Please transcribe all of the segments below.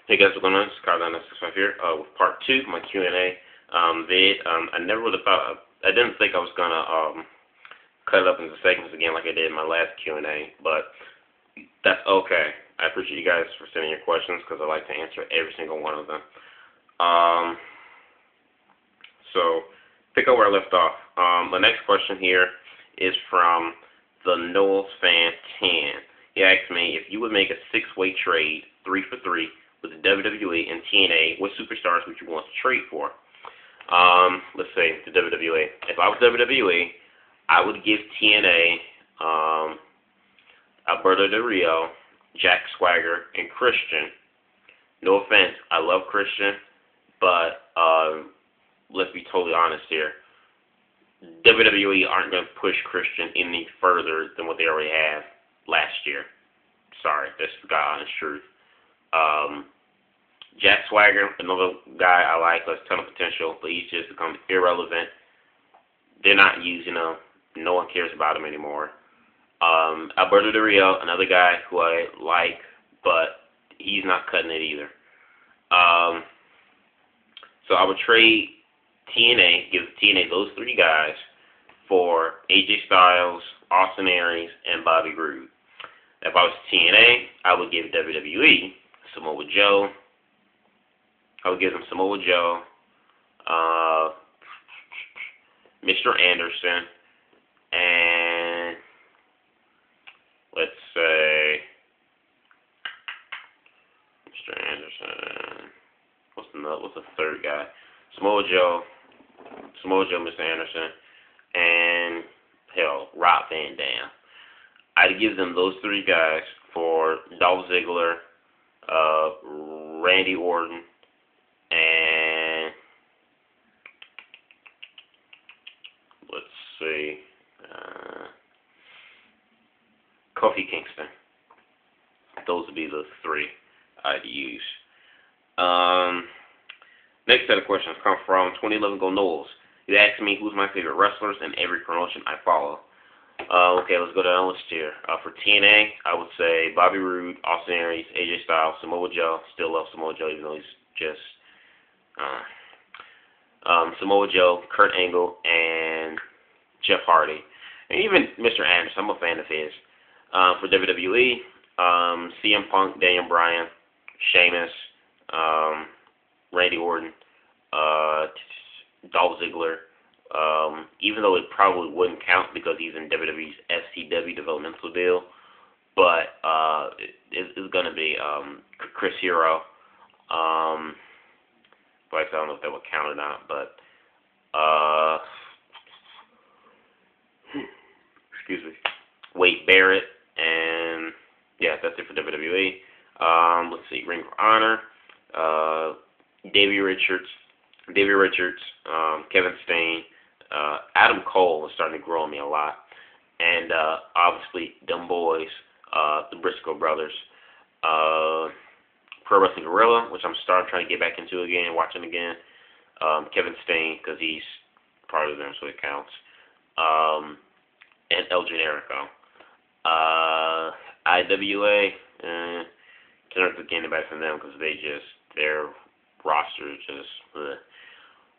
Hey guys, what's going on? It's KYLE9965 here with part 2 of my Q&A vid. I never would have thought, I didn't think I was going to cut it up into segments again like I did in my last Q&A, but that's okay. I appreciate you guys for sending your questions because I like to answer every single one of them. So, pick up where I left off. The next question here is from the Knowles Fan 10. He asked me, if you would make a 6-way trade, 3 for 3, with the WWE and TNA, what superstars would you want to trade for? Let's say the WWE. If I was WWE, I would give TNA Alberto Del Rio, Jack Swagger, and Christian. No offense, I love Christian, but let's be totally honest here. WWE aren't going to push Christian any further than what they already have last year. Sorry, that's the honest truth. Jack Swagger, another guy I like, has a ton of potential, but he's just become irrelevant. They're not using him. No one cares about him anymore. Alberto Del Rio, another guy who I like, but he's not cutting it either. So I would trade TNA, give TNA those 3 guys for AJ Styles, Austin Aries, and Bobby Roode. If I was TNA, I would give WWE Samoa Joe. I would give them Samoa Joe, Mr. Anderson, and let's say Mr. Anderson. What's the third guy? Samoa Joe, Mr. Anderson, and hell, Rob Van Dam. I'd give them those 3 guys for Dolph Ziggler, Randy Orton, and let's see, Kofi Kingston. Those would be the 3 I'd use. Next set of questions come from 2011 Go Knowles. You asked me who's my favorite wrestlers in every promotion I follow. Okay, let's go down the list here. For TNA, I would say Bobby Roode, Austin Aries, AJ Styles, Samoa Joe. Still love Samoa Joe, even though he's just Samoa Joe, Kurt Angle, and Jeff Hardy. And even Mr. Anderson, I'm a fan of his. For WWE, CM Punk, Daniel Bryan, Sheamus, Randy Orton, Dolph Ziggler. Even though it probably wouldn't count because he's in WWE's FCW developmental deal, but it's going to be Chris Hero. But I don't know if that would count or not, but excuse me, Wade Barrett, and yeah, that's it for WWE. Let's see, Ring of Honor, Davey Richards, Kevin Steen, Adam Cole is starting to grow on me a lot, and obviously them boys, the Briscoe brothers, Pro Wrestling Guerrilla, which I'm trying to get back into again, watching again, Kevin Steen, because he's part of them, so it counts, and El Generico. IWA, can't get anybody from them because their roster is just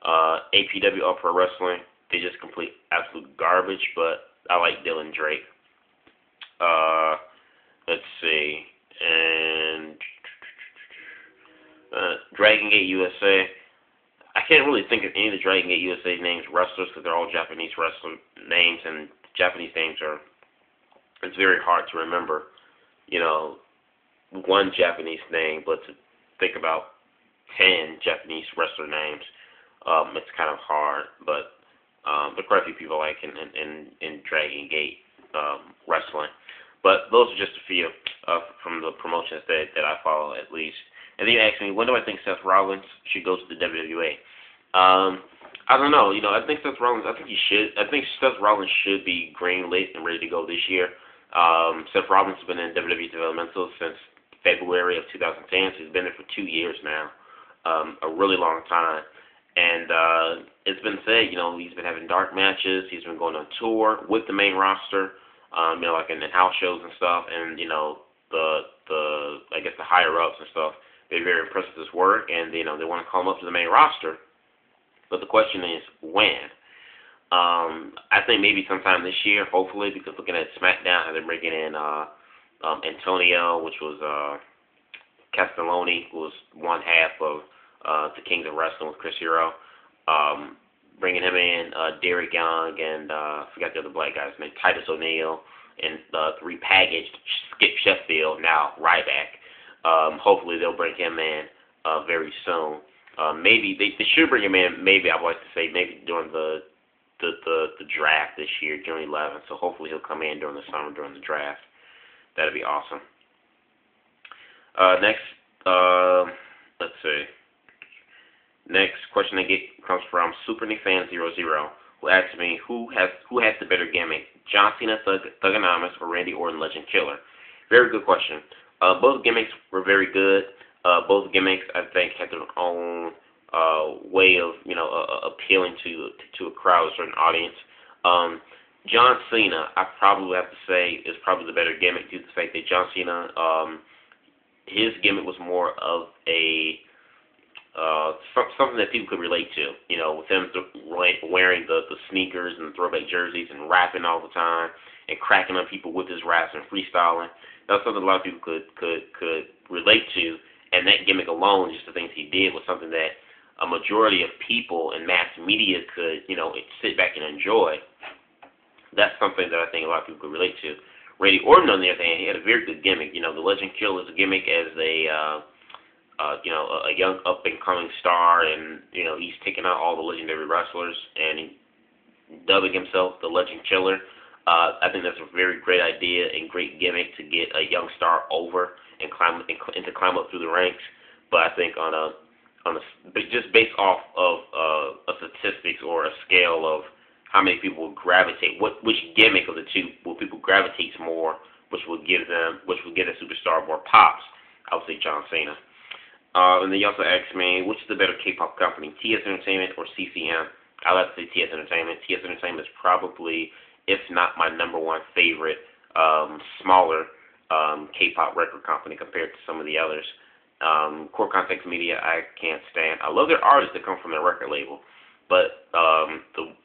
APW, All Pro Wrestling, they just complete absolute garbage, but I like Dylan Drake. Let's see, and Dragon Gate USA. I can't really think of any of the Dragon Gate USA names wrestlers because they're all Japanese wrestler names, and Japanese names it's very hard to remember, one Japanese name, but to think about 10 Japanese wrestler names, it's kind of hard, but there are quite a few people I like in Dragon Gate wrestling. But those are just a few from the promotions that I follow, at least. And then you ask me, when do I think Seth Rollins should go to the WWE? I don't know. I think Seth Rollins. I think Seth Rollins should be greenlit and ready to go this year. Seth Rollins has been in WWE developmental since February of 2010. So he's been there for 2 years now, a really long time. And it's been said, he's been having dark matches. He's been going on tour with the main roster, like in the house shows and stuff. And the I guess the higher ups and stuff They're very impressed with his work, and they want to call him up to the main roster. But the question is when. I think maybe sometime this year, hopefully, because looking at SmackDown, how they're bringing in Antonio, which was Castelloni, who was one half of the Kings of Wrestling with Chris Hero. Bringing him in, Derek Young, and I forgot the other black guy's name, Titus O'Neil, and repackaged Skip Sheffield, now Ryback. Hopefully they'll bring him in very soon. Maybe they should bring him in. Maybe I would like to say maybe during the draft this year, June 11th. So hopefully he'll come in during the summer during the draft. That'd be awesome. Next, let's see. Next question I get comes from SuperNickFan00, who asks me who has the better gimmick, John Cena Thugonomics or Randy Orton Legend Killer. Very good question. Both gimmicks were very good. Both gimmicks, I think, had their own way of appealing to a crowd, a certain audience. John Cena, I probably have to say, is probably the better gimmick due to the fact that John Cena, his gimmick was more of a something that people could relate to. With him wearing the sneakers and the throwback jerseys and rapping all the time and cracking on people with his raps and freestyling. That was something a lot of people could relate to, and that gimmick alone, just the things he did, was something that a majority of people in mass media could, sit back and enjoy. That's something that I think a lot of people could relate to. Randy Orton, on the other hand, he had a very good gimmick. The Legend Killer is a gimmick as a young up-and-coming star, and, he's taking out all the legendary wrestlers, and he dubbing himself the Legend Killer. I think that's a very great idea and great gimmick to get a young star over and to climb up through the ranks. But I think just based off of a statistics or a scale of how many people will gravitate, which gimmick of the two will people gravitate more, which will give a superstar more pops, I would say John Cena. And then you also asked me, which is the better K-pop company, TS Entertainment or CCM? I like to say TS Entertainment. TS Entertainment is probably, if not my number one favorite, smaller K-pop record company compared to some of the others. Core Context Media, I can't stand. I love their artists that come from their record label, but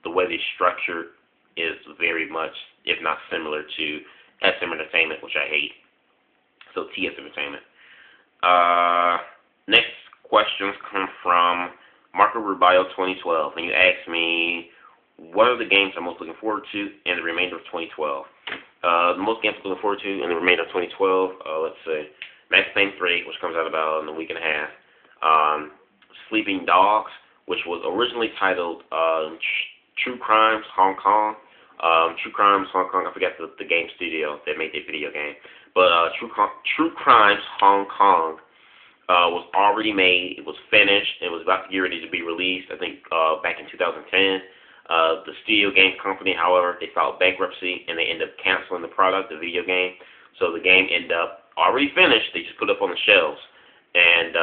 the way they structure is very much, if not similar to SM Entertainment, which I hate. So TS Entertainment. Next questions come from Marco Rubio 2012, and you asked me, what are the games I'm most looking forward to in the remainder of 2012? The most games I'm looking forward to in the remainder of 2012, let's see, Max Payne 3, which comes out about in a week and a half. Sleeping Dogs, which was originally titled True Crimes Hong Kong. True Crimes Hong Kong, I forgot the game studio that made the video game. But True Crimes Hong Kong was already made. It was finished. It was about to get ready to be released, I think, back in 2010. The studio game company, however, they filed bankruptcy, and they ended up canceling the product, the video game. So the game ended up already finished. They just put it up on the shelves. And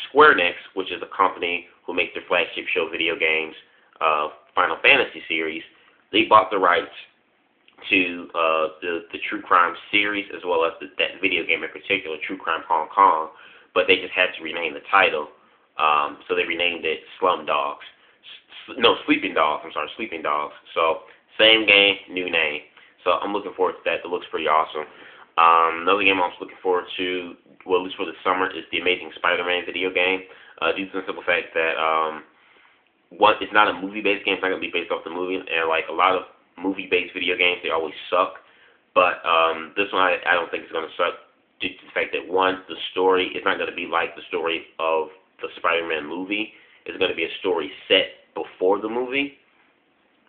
Square Enix, which is a company who makes their flagship show video games, Final Fantasy series, they bought the rights to the True Crime series, as well as that video game in particular, True Crime Hong Kong, but they just had to rename the title, so they renamed it Sleeping Dogs. I'm sorry, Sleeping Dogs. So same game, new name. So I'm looking forward to that. It looks pretty awesome. Another game I'm looking forward to, well, at least for the summer, is the Amazing Spider-Man video game, due to the simple fact that one, it's not a movie-based game. It's not going to be based off the movie, and like a lot of movie-based video games, they always suck. But this one, I don't think it's going to suck due to the fact that, one, the story is not going to be like the story of the Spider-Man movie. It's going to be a story set before the movie.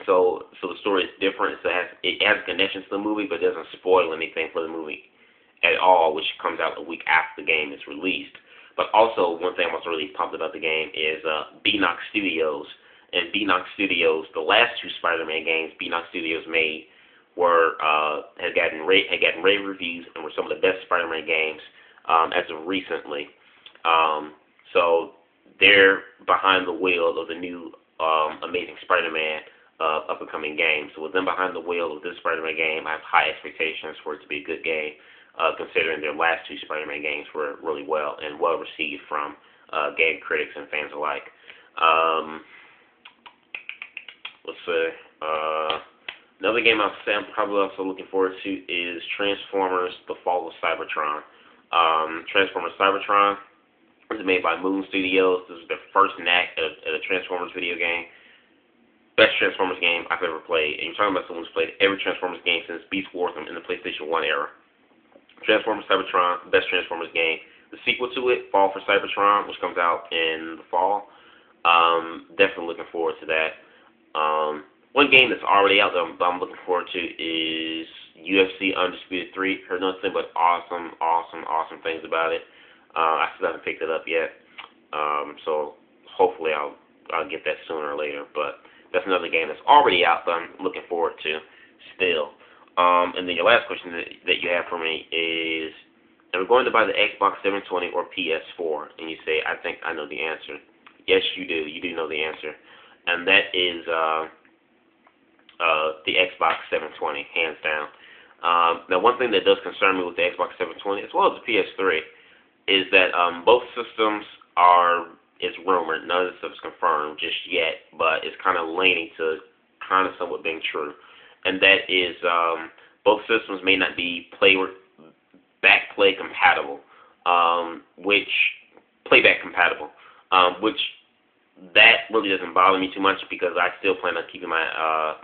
So the story is different. So it has a connection to the movie, but it doesn't spoil anything for the movie at all, which comes out a week after the game is released. But also, one thing I was really pumped about the game is Beanox Studios. And Beanox Studios, the last two Spider-Man games Beanox Studios made had gotten rave reviews and were some of the best Spider-Man games as of recently. So they're behind the wheel of the new Amazing Spider-Man up-and-coming game. So with them behind the wheel of this Spider-Man game, I have high expectations for it to be a good game. considering their last two Spider-Man games were really well received from game critics and fans alike. Let's see. Another game I'll say I'm probably also looking forward to is Transformers: The Fall of Cybertron. Transformers Cybertron is made by Moon Studios. This is their first knack at a Transformers video game. Best Transformers game I've ever played. And you're talking about someone who's played every Transformers game since Beast Wars in the PlayStation 1 era. Transformers Cybertron, best Transformers game. The sequel to it, Fall for Cybertron, which comes out in the fall. Definitely looking forward to that. One game that's already out that I'm looking forward to is UFC Undisputed 3. Heard nothing but awesome things about it. I still haven't picked it up yet. So hopefully I'll get that sooner or later. But that's another game that's already out that I'm looking forward to still. And then your last question that you have for me is, am I going to buy the Xbox 720 or PS4? And you say, I think I know the answer. Yes, you do. You do know the answer. And that is the Xbox 720, hands down. Now, one thing that does concern me with the Xbox 720, as well as the PS3, is that both systems it's rumored, none of this stuff is confirmed just yet, but it's kind of leaning to kind of somewhat being true. And that is both systems may not be backplay compatible, which that really doesn't bother me too much because I still plan on keeping my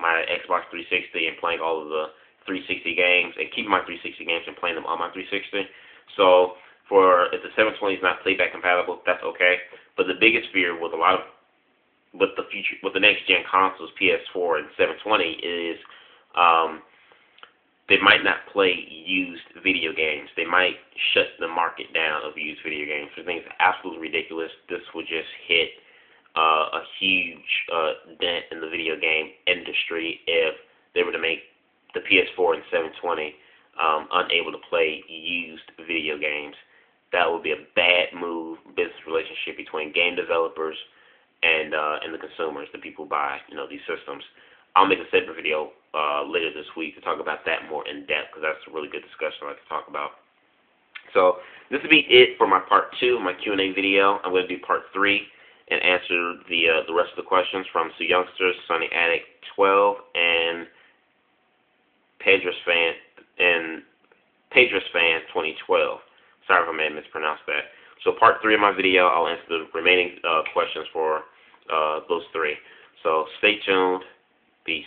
my Xbox 360 and playing all of the 360 games and keeping my 360 games and playing them on my 360. So if the 720 is not playback compatible, that's okay. But the biggest fear with the next gen consoles, PS4 and 720, is they might not play used video games. They might shut the market down of used video games. I think it's absolutely ridiculous. This would just hit a huge dent in the video game industry if they were to make the PS4 and 720 unable to play used video games. That would be a bad move, business relationship between game developers and the consumers, the people who buy these systems. I'll make a separate video later this week to talk about that more in depth because that's a really good discussion I'd like to talk about. So this will be it for my part 2 of my Q&A video. I'm going to do part 3 and answer the rest of the questions from Sue Youngsters, Sunny Addict 12, and Pedro's Fan 2012. Sorry if I may have mispronounced that. So part 3 of my video, I'll answer the remaining questions for those 3. So stay tuned. Peace.